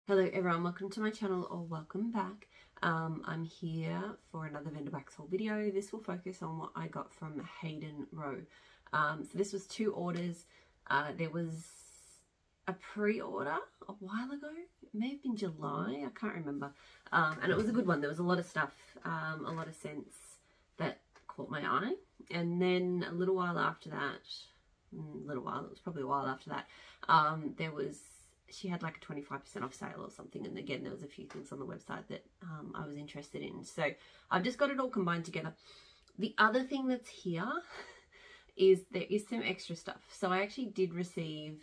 Hello everyone, welcome to my channel or welcome back. I'm here for another vendor backs haul video. This will focus on what I got from Hayden, Rowe. So this was two orders. There was a pre-order a while ago. It may have been July, I can't remember. And it was a good one. There was a lot of stuff, a lot of scents that caught my eye. And then a little while after that, it was probably a while after that, she had like a 25% off sale or something, and again there was a few things on the website that I was interested in, so I've just got it all combined together. The other thing that's here is there is some extra stuff. So I actually did receive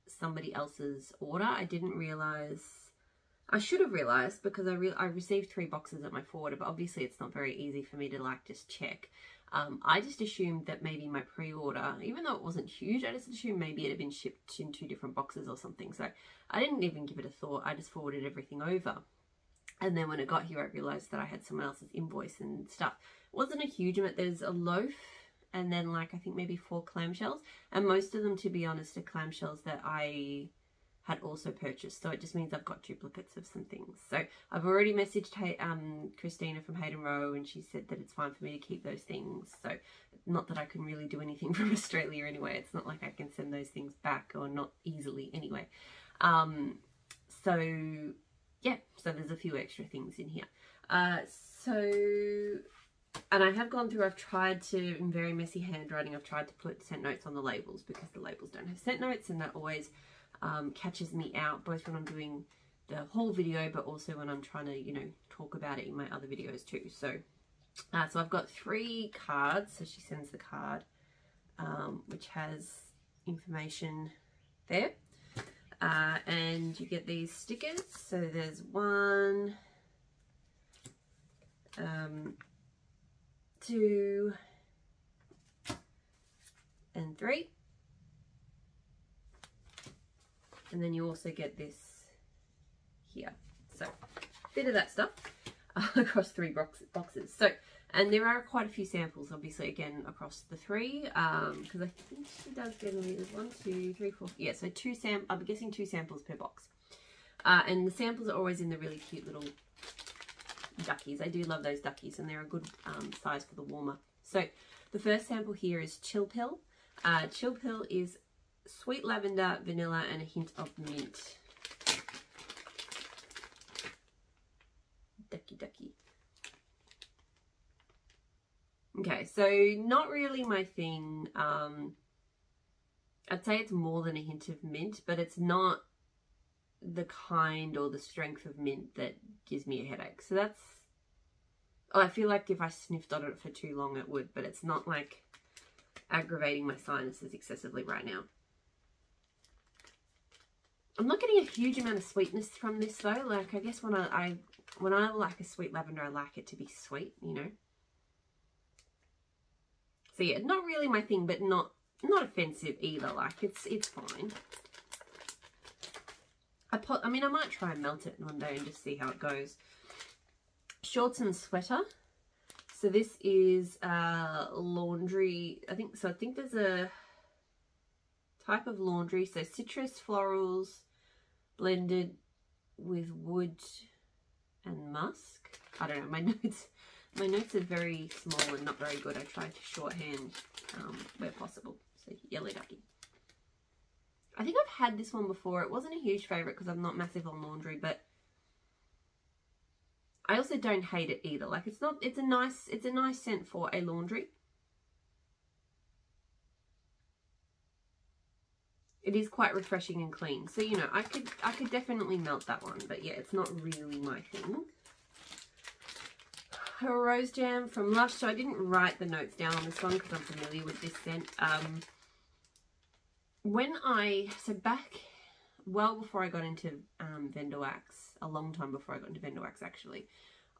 somebody else's order. I didn't realize, I should have realized, because I received 3 boxes at my forwarder, but obviously it's not very easy for me to like just check. I just assumed that maybe my pre-order, even though it wasn't huge, I just assumed maybe it had been shipped in 2 different boxes or something. So I didn't even give it a thought. I just forwarded everything over. And then when it got here, I realized that I had someone else's invoice and stuff. It wasn't a huge amount. There's a loaf and then like I think maybe 4 clamshells. And most of them, to be honest, are clamshells that I had also purchased, so it just means I've got duplicates of some things. So I've already messaged Christina from Hayden Rowe, and she said that it's fine for me to keep those things. So not that I can really do anything from Australia anyway. It's not like I can send those things back, or not easily anyway. So yeah, so there's a few extra things in here. And I have gone through, I've tried to, in very messy handwriting, I've tried to put scent notes on the labels, because the labels don't have scent notes, and that always catches me out, both when I'm doing the whole video, but also when I'm trying to, you know, talk about it in my other videos too. So I've got 3 cards. So she sends the card, which has information there, and you get these stickers. So there's 1, 2, and 3. And then you also get this here. So a bit of that stuff across 3 boxes. So, and there are quite a few samples, obviously, again, across the 3, because I think she does get me, there's 1, 2, 3, 4, yeah, so I'm guessing 2 samples per box. And the samples are always in the really cute little duckies. I do love those duckies, and they're a good size for the warmer. So the first sample here is Chill Pill. Chill Pill is sweet lavender, vanilla, and a hint of mint. Ducky. Okay, so not really my thing. I'd say it's more than a hint of mint, but it's not the kind or the strength of mint that gives me a headache. So that's, I feel like if I sniffed on it for too long it would, but it's not like aggravating my sinuses excessively right now. I'm not getting a huge amount of sweetness from this though. Like, I guess when I like a sweet lavender, I like it to be sweet, you know. So yeah, not really my thing, but not offensive either. Like, it's fine. I mean, I might try and melt it one day and just see how it goes. Shorts and sweater. So this is laundry. I think there's a type of laundry. So citrus florals blended with wood and musk. I don't know, my notes are very small and not very good. I tried to shorthand where possible. So yellow ducky. I think I've had this one before. It wasn't a huge favorite because I'm not massive on laundry, but I also don't hate it either. Like, it's a nice scent for a laundry. It is quite refreshing and clean. So, you know, I could definitely melt that one, but yeah, it's not really my thing. A rose jam from Lush. So I didn't write the notes down on this one because I'm familiar with this scent. Back well before I got into vendor wax, a long time before I got into vendor wax actually,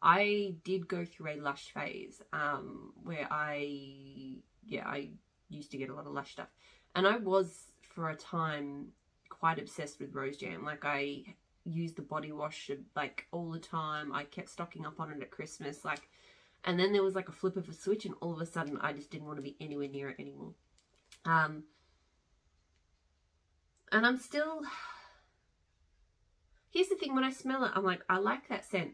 I did go through a Lush phase where I used to get a lot of Lush stuff, and I was for a time quite obsessed with rose jam. Like, I used the body wash like all the time. I kept stocking up on it at Christmas, like, and then there was like a flip of a switch, and all of a sudden I just didn't want to be anywhere near it anymore. And I'm still, here's the thing, when I smell it, I'm like, I like that scent,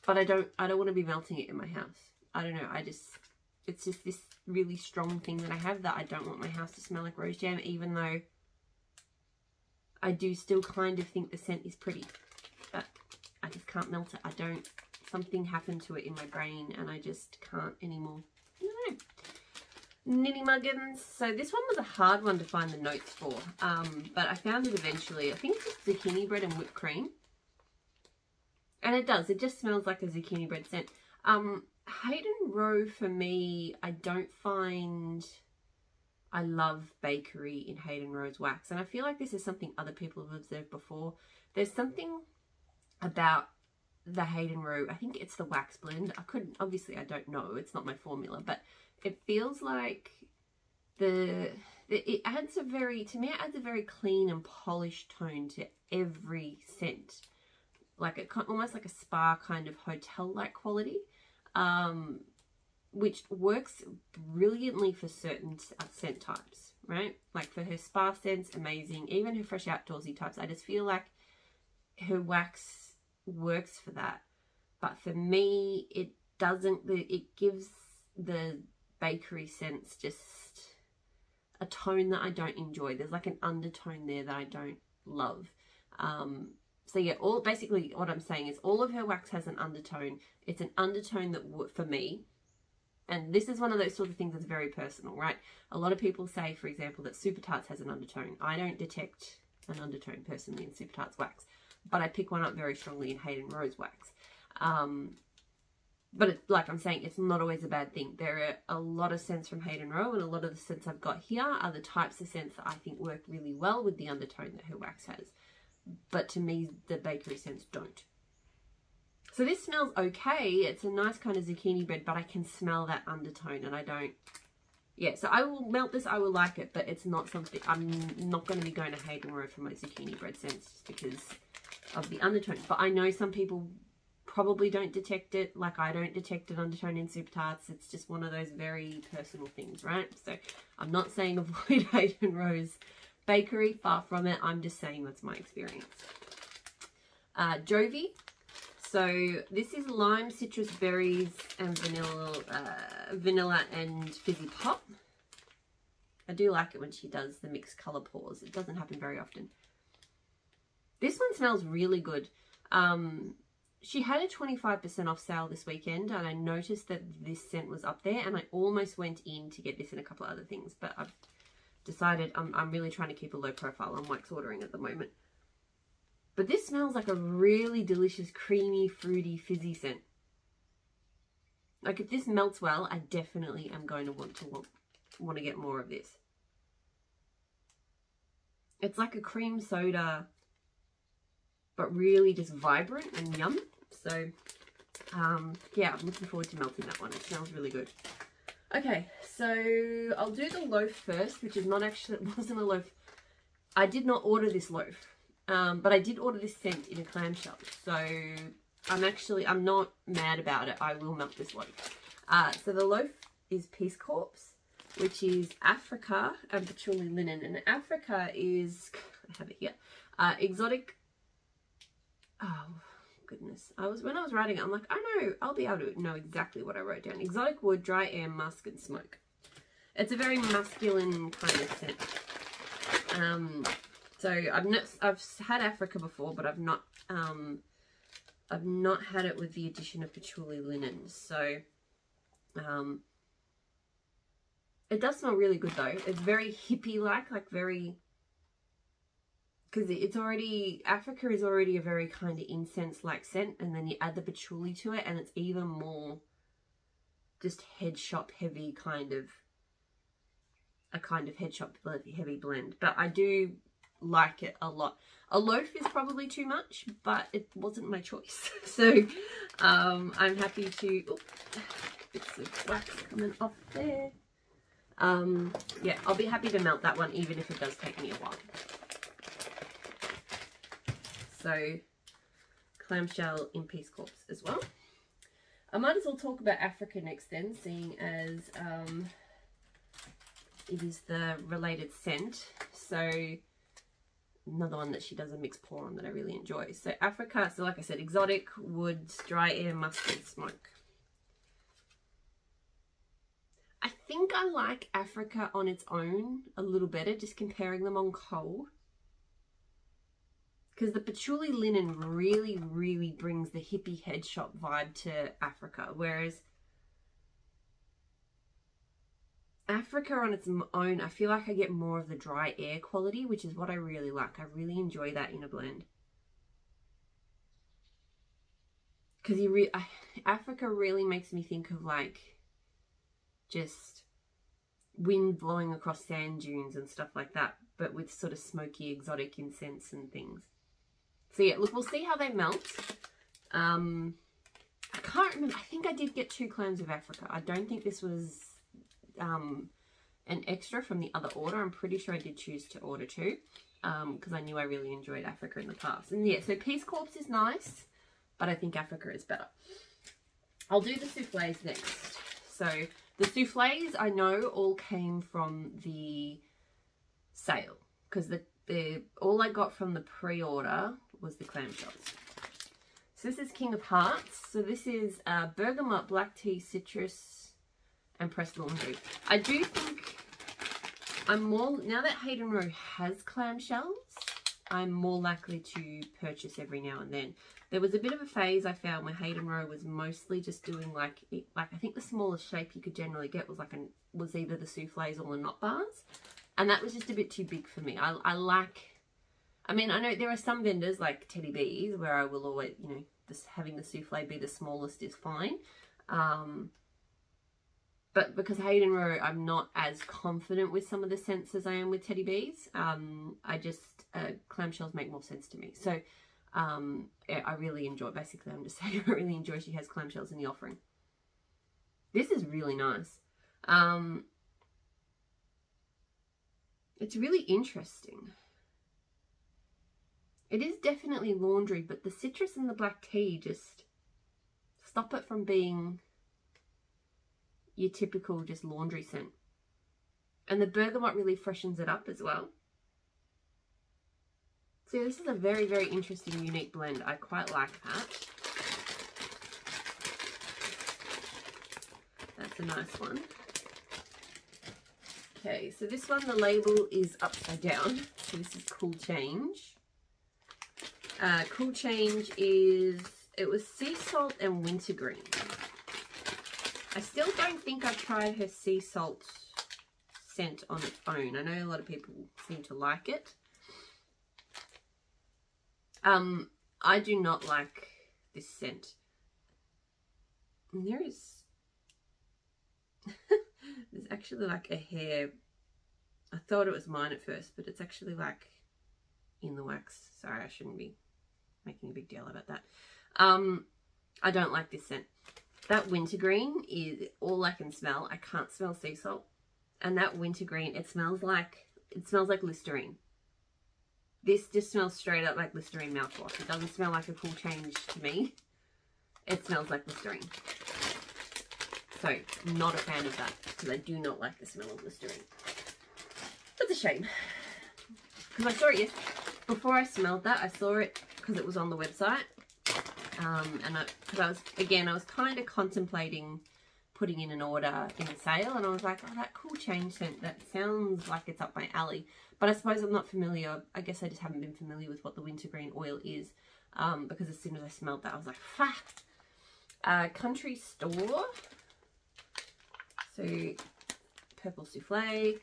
but I don't want to be melting it in my house. I don't know, it's just this really strong thing that I have, that I don't want my house to smell like rose jam, even though I do still kind of think the scent is pretty, but I just can't melt it. Something happened to it in my brain and I just can't anymore. I don't know. Ninny Muggins. So this one was a hard one to find the notes for, but I found it eventually. I think it's just zucchini bread and whipped cream. And it does. It just smells like a zucchini bread scent. Hayden Rowe, for me, I don't find... I love bakery in Hayden Rowe's wax. And I feel like this is something other people have observed before. There's something about the Hayden Rowe, I think it's the wax blend. Obviously I don't know, it's not my formula, but it feels like it adds a very clean and polished tone to every scent. Like almost like a spa kind of hotel-like quality, which works brilliantly for certain scent types, right? Like for her spa scents, amazing. Even her fresh outdoorsy types, I just feel like her wax works for that. But for me, it doesn't. It gives the bakery scents just a tone that I don't enjoy. There's like an undertone there that I don't love. So yeah, basically what I'm saying is all of her wax has an undertone. It's an undertone that, for me, and this is one of those sort of things that's very personal, right? A lot of people say, for example, that Super Tarts has an undertone. I don't detect an undertone personally in Super Tarts wax, but I pick one up very strongly in Hayden Rowe's wax. But like I'm saying, it's not always a bad thing. There are a lot of scents from Hayden Rowe, and a lot of the scents I've got here are the types of scents that I think work really well with the undertone that her wax has. But to me, the bakery scents don't. So this smells okay. It's a nice kind of zucchini bread, but I can smell that undertone and I don't. Yeah, so I will melt this. I will like it, but it's not something. I'm not going to be going to Hayden Rowe for my zucchini bread scents just because of the undertone. But I know some people probably don't detect it. Like I don't detect an undertone in Super Tarts. It's just one of those very personal things, right? So I'm not saying avoid Hayden Rowe's bakery. Far from it. I'm just saying that's my experience. Jovi. So this is lime, citrus, berries, and vanilla and fizzy pop. I do like it when she does the mixed colour pours. It doesn't happen very often. This one smells really good. She had a 25% off sale this weekend, and I noticed that this scent was up there, and I almost went in to get this and a couple of other things, but I've decided I'm really trying to keep a low profile on wax ordering at the moment. But this smells like a really delicious, creamy, fruity, fizzy scent. Like if this melts well, I definitely am going to want to get more of this. It's like a cream soda, but really just vibrant and yum. So, yeah, I'm looking forward to melting that one. It smells really good. Okay, so I'll do the loaf first, which is not actually, it wasn't a loaf. I did not order this loaf. But I did order this scent in a clamshell, so I'm not mad about it. I will melt this loaf. So the loaf is Peace Corps, which is Africa and patchouli linen. And Africa is, I have it here, exotic, oh goodness. When I was writing it, I'm like, I know, I'll be able to know exactly what I wrote down. Exotic wood, dry air, musk and smoke. It's a very masculine kind of scent. So I've had Africa before, but I've not had it with the addition of patchouli linen. So it does smell really good though. It's very hippie-like, very, because Africa is already a very kind of incense-like scent, and then you add the patchouli to it, and it's even more just head shop heavy a kind of head shop heavy blend. But I do like it a lot. A loaf is probably too much, but it wasn't my choice. So I'm happy to, bits of wax coming off there. Yeah, I'll be happy to melt that one even if it does take me a while. So clamshell in Peace Corps as well. I might as well talk about Africa next then, seeing as it is the related scent. So another one that she does a mixed pour on that I really enjoy. So Africa, so like I said, exotic, woods, dry air, mustard, smoke. I think I like Africa on its own a little better, just comparing them on cold. Because the patchouli linen really, really brings the hippie head shop vibe to Africa. Whereas Africa on its own, I feel like I get more of the dry air quality, which is what I really like. I really enjoy that in a blend. Because Africa really makes me think of like just wind blowing across sand dunes and stuff like that, but with sort of smoky exotic incense and things. So yeah, look, we'll see how they melt. I can't remember. I think I did get 2 clams of Africa. I don't think this was an extra from the other order. I'm pretty sure I did choose to order 2 because I knew I really enjoyed Africa in the past. And yeah, so Peace Corps is nice, but I think Africa is better. I'll do the soufflés next. So the soufflés I know all came from the sale because all I got from the pre-order was the clamshells. So this is King of Hearts. So this is bergamot, black tea, citrus, and pressed laundry. I do think I'm more, now that Hayden Rowe has clamshells, I'm more likely to purchase every now and then. There was a bit of a phase I found where Hayden Rowe was mostly just doing like I think the smallest shape you could generally get was was either the soufflés or the knot bars. And that was just a bit too big for me. I mean, I know there are some vendors like Teddy Bees where I will always, you know, just having the souffle be the smallest is fine. But because Hayden Rowe, I'm not as confident with some of the scents as I am with Teddy Bees. I just, clamshells make more sense to me. So, yeah, I really enjoy, basically I'm just saying I really enjoy she has clamshells in the offering. This is really nice. It's really interesting. It is definitely laundry, but the citrus and the black tea just stop it from being your typical just laundry scent. And the bergamot really freshens it up as well. So this is a very, very interesting, unique blend. I quite like that. That's a nice one. Okay, so this one, the label is upside down. So this is Cool Change. Cool Change is, it was sea salt and wintergreen. I still don't think I've tried her sea salt scent on its own. I know a lot of people seem to like it. I do not like this scent. And there is, there's actually like a hair. I thought it was mine at first, but it's actually like in the wax. Sorry, I shouldn't be making a big deal about that. I don't like this scent. That wintergreen is all I can smell. I can't smell sea salt. And that wintergreen, it smells like Listerine. This just smells straight up like Listerine mouthwash. It doesn't smell like a Cool Change to me. It smells like Listerine. So, not a fan of that because I do not like the smell of Listerine. That's a shame. Because I saw it before I smelled that, I saw it because it was on the website. And I was kind of contemplating putting in an order in the sale, and I was like, oh, that Cool Change scent, that sounds like it's up my alley. But I suppose I'm not familiar. I guess I just haven't been familiar with what the wintergreen oil is, because as soon as I smelled that, I was like, fa! Country Store. So, purple souffle.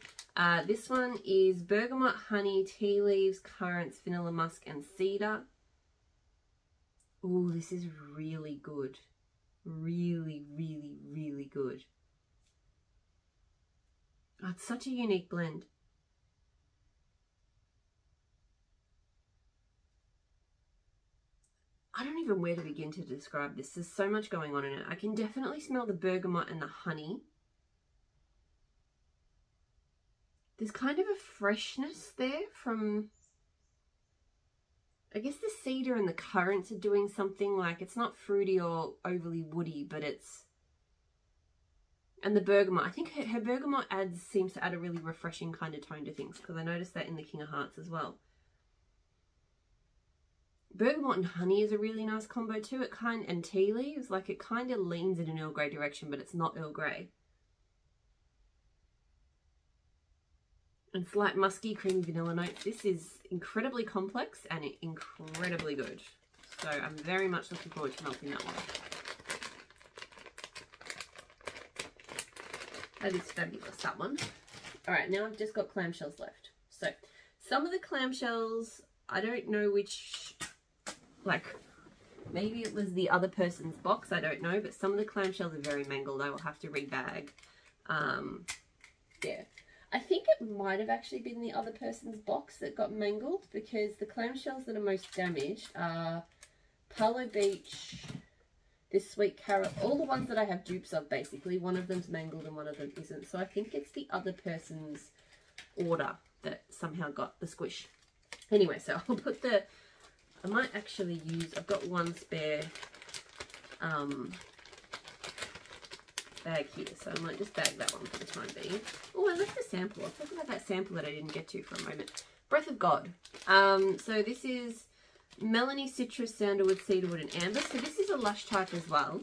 This one is bergamot, honey, tea leaves, currants, vanilla musk, and cedar. Ooh, this is really good. Really, really, really good. Oh, it's such a unique blend. I don't even know where to begin to describe this. There's so much going on in it. I can definitely smell the bergamot and the honey. There's kind of a freshness there from, I guess the cedar and the currants are doing something, like it's not fruity or overly woody, but it's, and the bergamot, I think her bergamot seems to add a really refreshing kind of tone to things, because I noticed that in the King of Hearts as well. Bergamot and honey is a really nice combo too. And tea leaves, like it kind of leans in an Earl Grey direction, but it's not Earl Grey. And slight musky, creamy vanilla notes. This is incredibly complex and incredibly good. So I'm very much looking forward to melting that one. That is fabulous, that one. All right, now I've just got clamshells left. So some of the clamshells, I don't know which, like maybe it was the other person's box, I don't know, but some of the clamshells are very mangled. I will have to rebag. Yeah. I think it might have actually been the other person's box that got mangled, because the clamshells that are most damaged are Palo Beach, this Sweet Carrot, all the ones that I have dupes of basically. One of them's mangled and one of them isn't. So I think it's the other person's order that somehow got the squish. Anyway, so I'll put the, I might actually use, I've got one spare bag here, so I might just bag that one for the time being. Oh, I left the sample. I'll talk about that sample that I didn't get to for a moment. Breath of God. So this is Melanie, Citrus, Sandalwood, Cedarwood, and Amber. So this is a Lush type as well.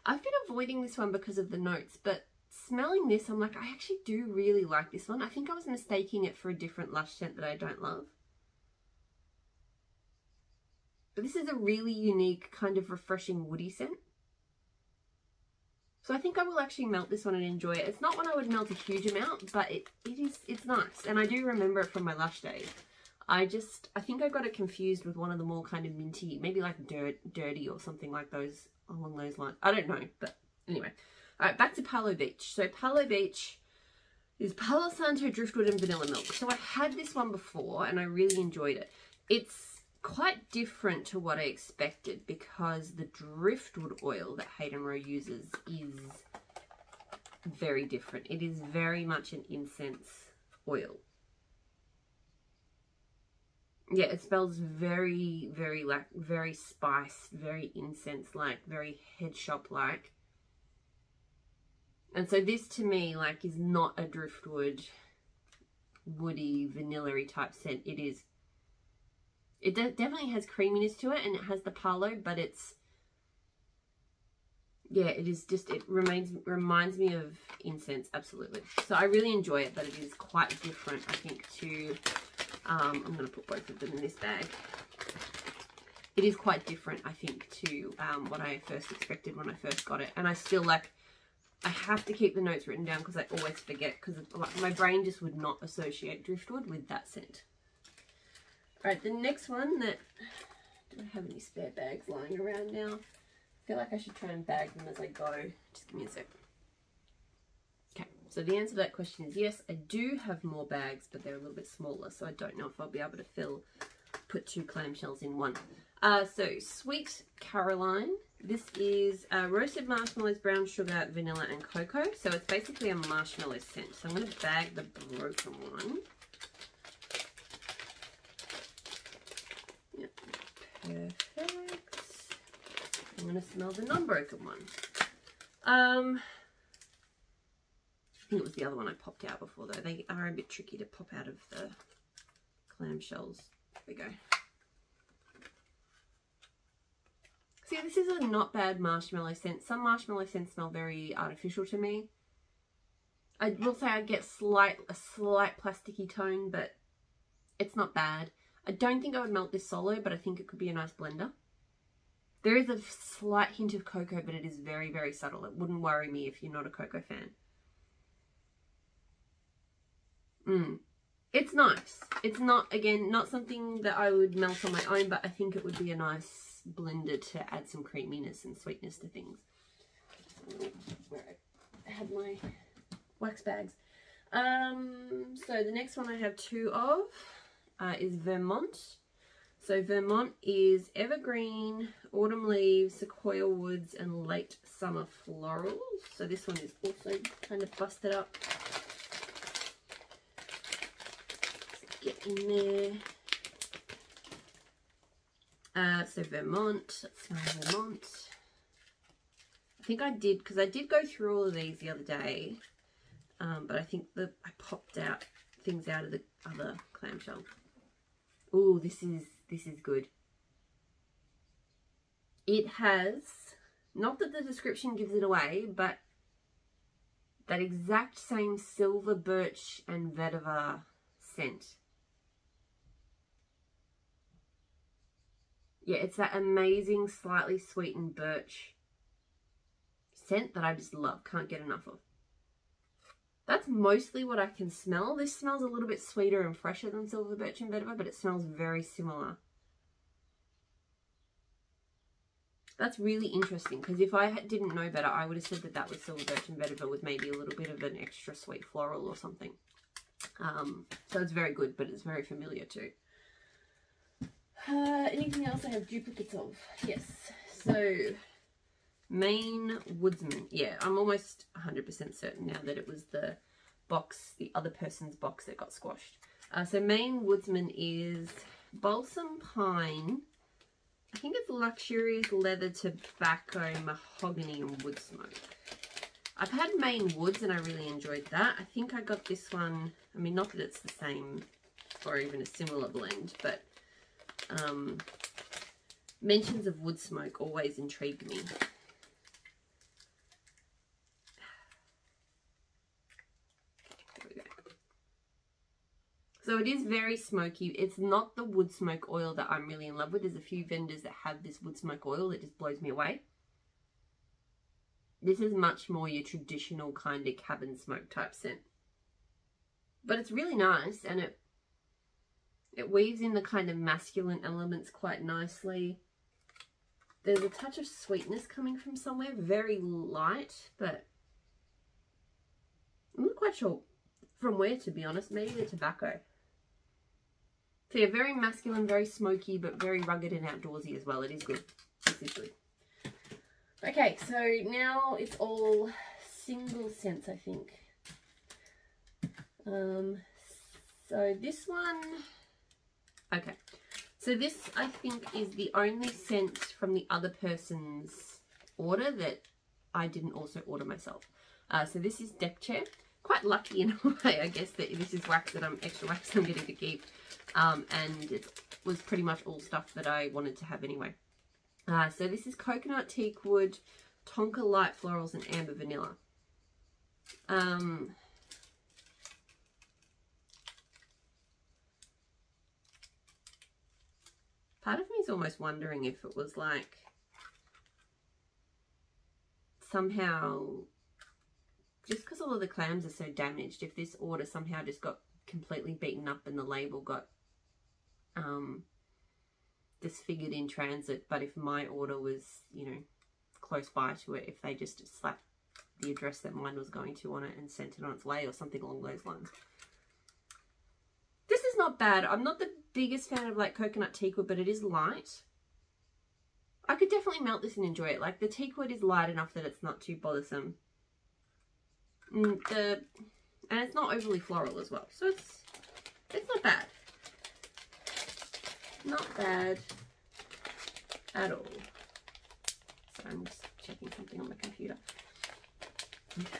I've been avoiding this one because of the notes, but smelling this, I'm like, I actually do really like this one. I think I was mistaking it for a different Lush scent that I don't love. But this is a really unique, kind of refreshing woody scent. So I think I will actually melt this one and enjoy it. It's not one I would melt a huge amount, but it's nice. And I do remember it from my Lush days. I think I got it confused with one of the more kind of minty, maybe like dirty or something like those, along those lines. I don't know, but anyway. All right, back to Palo Beach. So Palo Beach is Palo Santo, Driftwood, and Vanilla Milk. So I had this one before and I really enjoyed it. It's quite different to what I expected, because the driftwood oil that Hayden Rowe uses is very different. It is very much an incense oil. Yeah, it smells very, very like, very spiced, very incense-like, very head shop-like. And so this to me, like, is not a driftwood, woody, vanilla-y type scent. It definitely has creaminess to it, and it has the palo, but it's, yeah, it is just, it reminds me of incense, absolutely. So I really enjoy it, but it is quite different, I think, to, I'm going to put both of them in this bag. It is quite different, I think, to what I first expected when I first got it. And I still, like, I have to keep the notes written down because I always forget, because my brain just would not associate driftwood with that scent. Alright, the next one that, do I have any spare bags lying around now? I feel like I should try and bag them as I go. Just give me a sec. Okay, so the answer to that question is yes, I do have more bags, but they're a little bit smaller, so I don't know if I'll be able to put 2 clamshells in one. So Sweet Caroline. This is roasted marshmallows, brown sugar, vanilla, and cocoa. So it's basically a marshmallow scent. So I'm going to bag the broken one. Perfect. I'm going to smell the non-broken one. I think it was the other one I popped out before, though. They are a bit tricky to pop out of the clamshells. There we go. So yeah, this is a not bad marshmallow scent. Some marshmallow scents smell very artificial to me. I will say I get a slight plasticky tone, but it's not bad. I don't think I would melt this solo, but I think it could be a nice blender. There is a slight hint of cocoa, but it is very, very subtle. It wouldn't worry me if you're not a cocoa fan. It's nice. It's not, again, not something that I would melt on my own, but I think it would be a nice blender to add some creaminess and sweetness to things. Where I had my wax bags. So the next one I have 2 of. Is Vermont. So Vermont is evergreen, autumn leaves, sequoia woods, and late summer florals. So this one is also kind of busted up. Let's get in there. So Vermont, let's smell Vermont. I think I did, because I did go through all of these the other day, but I think that I popped out things out of the other clamshell. Oh, this this is good. It has, not that the description gives it away, but that exact same silver birch and vetiver scent. Yeah, it's that amazing, slightly sweetened birch scent that I just love. Can't get enough of. That's mostly what I can smell. This smells a little bit sweeter and fresher than silver birch and vetiver, but it smells very similar. That's really interesting, because if I didn't know better, I would have said that that was silver birch and vetiver with maybe a little bit of an extra sweet floral or something. So it's very good, but it's very familiar too. Anything else I have duplicates of? Yes. So, Maine Woodsman. Yeah, I'm almost 100% certain now that it was the box, the other person's box that got squashed. So Maine Woodsman is balsam pine. I think it's luxurious leather, tobacco, mahogany, and wood smoke. I've had Maine Woods and I really enjoyed that. I think I got this one, I mean, not that it's the same or even a similar blend, but mentions of wood smoke always intrigued me. There we go. So it is very smoky. It's not the wood smoke oil that I'm really in love with. There's a few vendors that have this wood smoke oil that just blows me away. This is much more your traditional kind of cabin smoke type scent. But it's really nice, and it weaves in the kind of masculine elements quite nicely. There's a touch of sweetness coming from somewhere, very light, but I'm not quite sure from where, to be honest. Maybe the tobacco. So yeah, very masculine, very smoky, but very rugged and outdoorsy as well. It is good. This is good. Okay, so now it's all single scents, I think. So this one, okay. So this, I think, is the only scent from the other person's order that I didn't also order myself. So this is Deck Chair. Quite lucky in a way, I guess, that this is wax that extra wax I'm getting to keep. And it was pretty much all stuff that I wanted to have anyway. So this is coconut, teak wood, tonka light florals, and amber vanilla. Part of me is almost wondering if it was like somehow, just because all of the clams are so damaged, if this order somehow just got completely beaten up and the label got disfigured in transit, but if my order was, you know, close by to it, if they just slapped the address that mine was going to on it and sent it on its way or something along those lines. This is not bad. I'm not the biggest fan of like coconut teakwood, but it is light. I could definitely melt this and enjoy it. Like the teakwood is light enough that it's not too bothersome. And it's not overly floral as well. So it's not bad. Not bad at all. So I'm just checking something on the computer. Okay.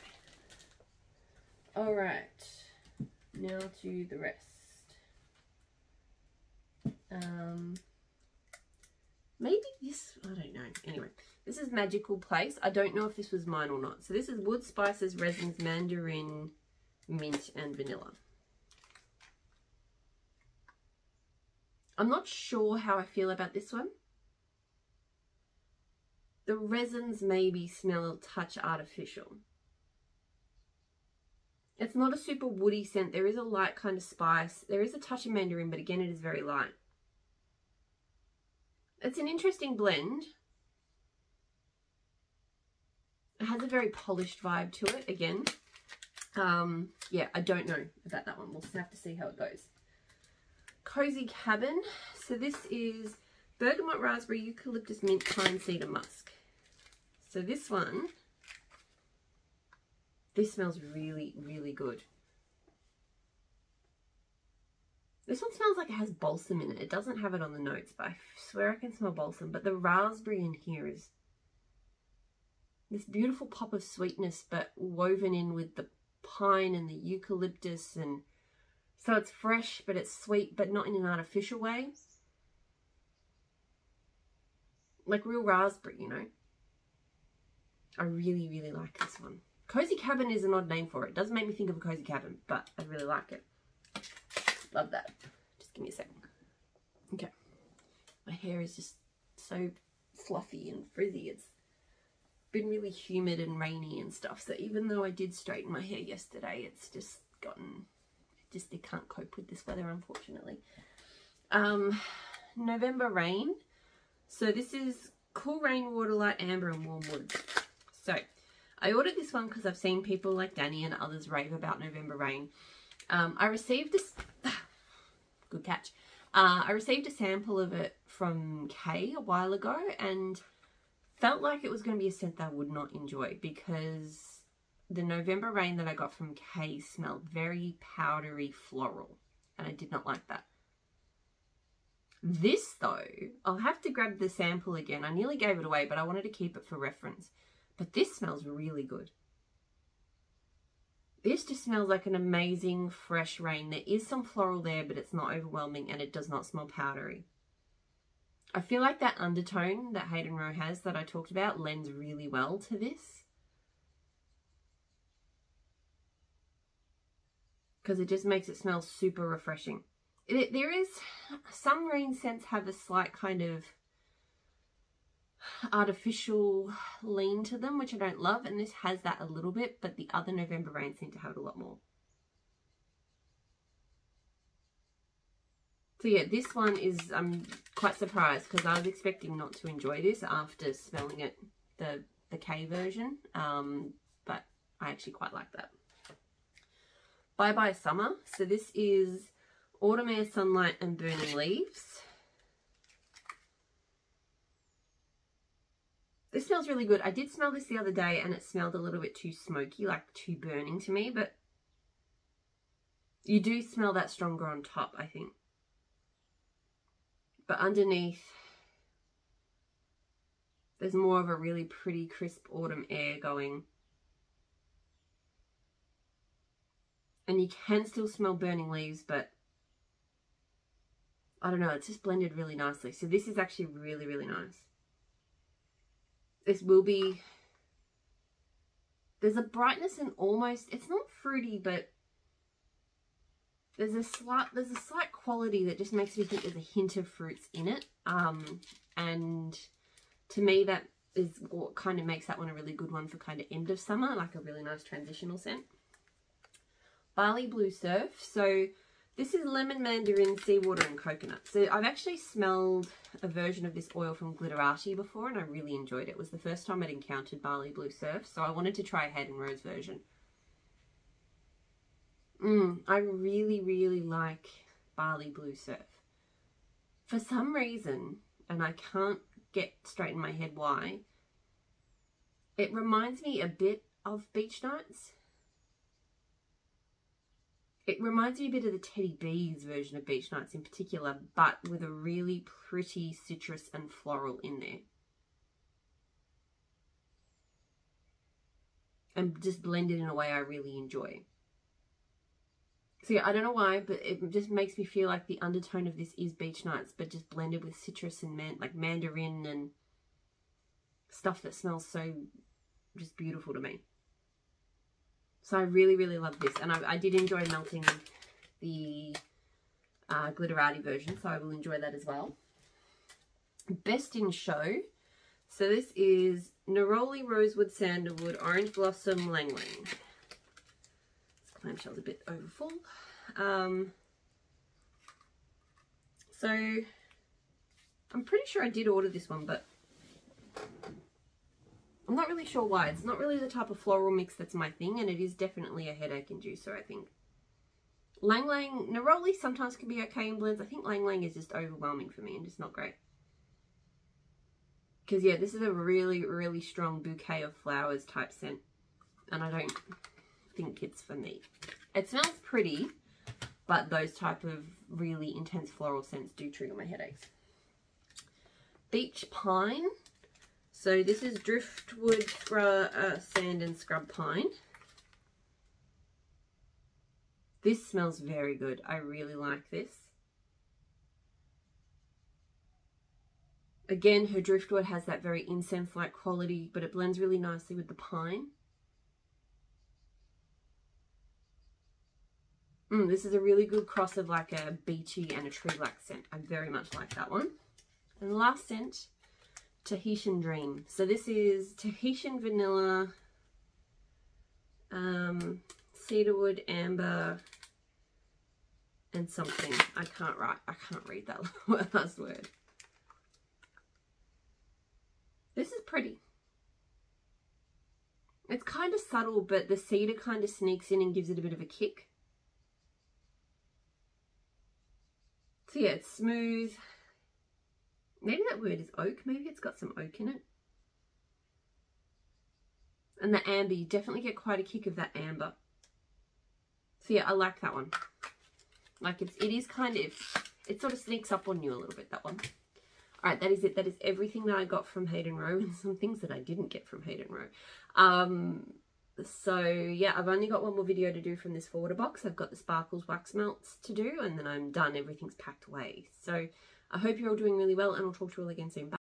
Alright. Now to the rest. Maybe this, I don't know. Anyway, this is Magical Place. I don't know if this was mine or not. So this is wood, spices, resins, mandarin, mint, and vanilla. I'm not sure how I feel about this one. The resins maybe smell a touch artificial. It's not a super woody scent. There is a light kind of spice. There is a touch of mandarin, but again, it is very light. It's an interesting blend. It has a very polished vibe to it, again. Yeah, I don't know about that one. We'll just have to see how it goes. Cozy Cabin. So this is bergamot, raspberry, eucalyptus, mint, pine, cedar, musk. So this one, this smells really, really good. This one smells like it has balsam in it. It doesn't have it on the notes, but I swear I can smell balsam. But the raspberry in here is this beautiful pop of sweetness, but woven in with the pine and the eucalyptus. And so it's fresh, but it's sweet, but not in an artificial way. like real raspberry, you know. I really, really like this one. Cozy Cabin is an odd name for it. It does make me think of a Cozy Cabin, but I really like it. Love that. Just give me a second. Okay. My hair is just so fluffy and frizzy. It's been really humid and rainy and stuff, so even though I did straighten my hair yesterday, it's just gotten, it can't cope with this weather, unfortunately. November Rain. So this is Cool Rainwater, Light Amber and Warm Woods. So I ordered this one because I've seen people like Danny and others rave about November Rain. I received this, good catch. I received a sample of it from Kay a while ago and felt like it was going to be a scent that I would not enjoy, because the November Rain that I got from Kay smelled very powdery floral, and I did not like that. This though, I'll have to grab the sample again. I nearly gave it away, but I wanted to keep it for reference. But this smells really good. This just smells like an amazing fresh rain. There is some floral there, but it's not overwhelming and it does not smell powdery. I feel like that undertone that Hayden Rowe has that I talked about lends really well to this, because it just makes it smell super refreshing. There is, some rain scents have a slight kind of artificial lean to them, which I don't love, and this has that a little bit, but the other November Rains seem to have it a lot more. So yeah, this one is, I'm quite surprised because I was expecting not to enjoy this after smelling it, the K version, but I actually quite like that. Bye Bye Summer. So this is Autumn Air, Sunlight and Burning Leaves. This smells really good. I did smell this the other day and it smelled a little bit too smoky, like too burning to me, but you do smell that stronger on top, I think. But underneath, there's more of a really pretty crisp autumn air going. And you can still smell burning leaves, but I don't know, it's just blended really nicely. So this is actually really, really nice. This will be, there's a brightness and almost, it's not fruity, but there's a slight quality that just makes me think there's a hint of fruits in it. And to me, that is what kind of makes that one a really good one for kind of end of summer, like a really nice transitional scent. Barley Blue Surf. So this is lemon, mandarin, seawater and coconut. So I've actually smelled a version of this oil from Glitterati before and I really enjoyed it. It was the first time I'd encountered Barley Blue Surf, so I wanted to try Hayden Rowe's version. I really, really like Barley Blue Surf. For some reason, and I can't get straight in my head why, it reminds me a bit of Beach Nights. It reminds me a bit of the Teddy B's version of Beach Nights in particular, but with a really pretty citrus and floral in there. And just blended in a way I really enjoy. So yeah, I don't know why, but it just makes me feel like the undertone of this is Beach Nights, but just blended with citrus and like mandarin and stuff that smells so just beautiful to me. So I really, really love this. And I did enjoy melting the Glitterati version, so I will enjoy that as well. Best in Show. So this is Neroli, Rosewood, Sandalwood, Orange Blossom, Lang Lang. Clamshell's a bit overfull. So I'm pretty sure I did order this one, but I'm not really sure why. It's not really the type of floral mix that's my thing, and it is definitely a headache inducer, I think. Lang Lang, Neroli sometimes can be okay in blends. I think Lang Lang is just overwhelming for me and just not great. Because yeah, this is a really, really strong bouquet of flowers type scent, and I don't think it's for me. It smells pretty, but those type of really intense floral scents do trigger my headaches. Beach Pine. So this is Driftwood, Sand and Scrub Pine. This smells very good. I really like this. Again, her driftwood has that very incense-like quality, but it blends really nicely with the pine. This is a really good cross of like a beachy and a tree-like scent. I very much like that one. And the last scent, Tahitian Dream. So this is Tahitian vanilla, cedarwood, amber, and something. I can't read that last word. This is pretty. It's kind of subtle, but the cedar kind of sneaks in and gives it a bit of a kick. So yeah, it's smooth. Maybe that word is oak. Maybe it's got some oak in it. And the amber, you definitely get quite a kick of that amber. So yeah, I like that one. Like it is kind of, it sort of sneaks up on you a little bit, that one. All right, that is it. That is everything that I got from Hayden Rowe, and some things that I didn't get from Hayden Rowe. So yeah, I've only got one more video to do from this forwarder box. I've got the sparkles wax melts to do, and then I'm done. Everything's packed away. So I hope you're all doing really well, and I'll talk to you all again soon. Bye.